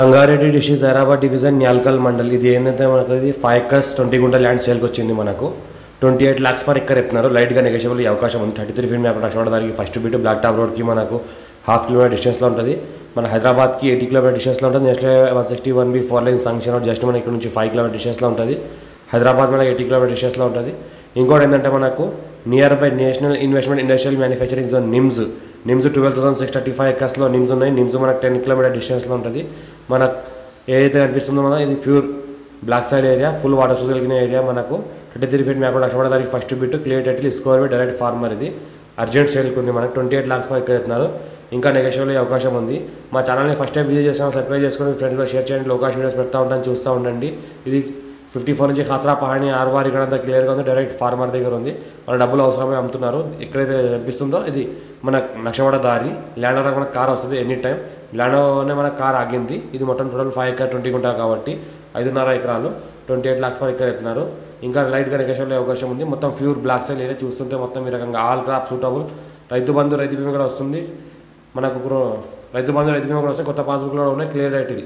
Rangareddy district Hyderabad division Nyalkal mandal. ఇది ఏంటంటే మనకు ఇది 5 acres 20 గుంట ల్యాండ్ సేల్కి వచ్చింది. మనకు 28 lakhs పర్ ఎక్కర్ చెప్తున్నారు. లైట్గా నెగోషియబుల్ అవకాశం ఉంది. 33 feet మ్యాప్ నక్షవాడదానికి ఫస్ట్ బిట్ బ్లాక్ టాప్ రోడ్కి మనకు 1/2 kilometer డిస్టెన్స్లో ఉంటుంది. మన హైదరాబాద్కి 80 kilometer డిస్టెన్స్లో ఉంటుంది. National 161B 4 lane sanction out just మన ఇక్కడ నుంచి 5 kilometer డిస్టెన్స్లో ఉంటుంది. హైదరాబాద్ మనకి 80 kilometer డిస్టెన్స్లో ఉంటుంది. ఇంకోటి ఏంటంటే మనకు near by national investment industrial manufacturing zone NIMS 12,635 acres NIMS ఉన్నాయి. నిమ్స్ మనకు 10 kilometer డిస్టెన్స్లో ఉంటుంది. మనకు ఏదైతే కనిపిస్తుందో మనం ఇది pure black side area, full water source కలిగిన ఏరియా. మనకు 33 feet మ్యాప్ నక్షవాడదానికి first bit clear title score direct farmer. ఇది అర్జెంట్ సేల్కి ఉంది. మనకు 28 lakhs పర్ ఎక్కర్ చెప్తున్నారు. ఇంకా నెగోషియబుల్ అవకాశం ఉంది. మా ఛానల్ని ఫస్ట్ టైం విజిట్ చేస్తాం, సబ్స్క్రైబ్ చేసుకొని ఫ్రెండ్స్లో షేర్ చేయండి. లోకాష్ వీడియోస్ పెడతా ఉంటాను, చూస్తూ ఉండండి. ఇది 54 నుంచి ఖాసరా పహాణి ఆర్వార్ ఇక్కడ అంతా క్లియర్గా ఉంది. డైరెక్ట్ ఫార్మర్ దగ్గర ఉంది. వాళ్ళ డబ్బులు అవసరమే అమ్ముతున్నారు. ఎక్కడైతే కనిపిస్తుందో ఇది మన నక్షవాడ దారి. ల్యాండ్ వరకు మనకు కార్ వస్తుంది ఎనీ టైం. ల్యాండ్లోనే మన కార్ ఆగింది. ఇది మొత్తం టోటల్ 5 acres 20 గుంట కాబట్టి 5.5 ఎకరాలు 28 lakhs పర్ ఎక్కర్ చెప్తున్నారు. ఇంకా లైట్గా నెగోషియబుల్ అవకాశం ఉంది. మొత్తం ప్యూర్ బ్లాక్ సైడ్ ఏరియా చూస్తుంటే మొత్తం ఈ రకంగా all crop suitable. Rythu Bandhu రైతు బీమా కూడా వస్తుంది మనకు. రైతు బంధు రైతు బీమా కూడా వస్తుంది. కొత్త పాస్బుక్లో ఉన్నాయి. Clear title.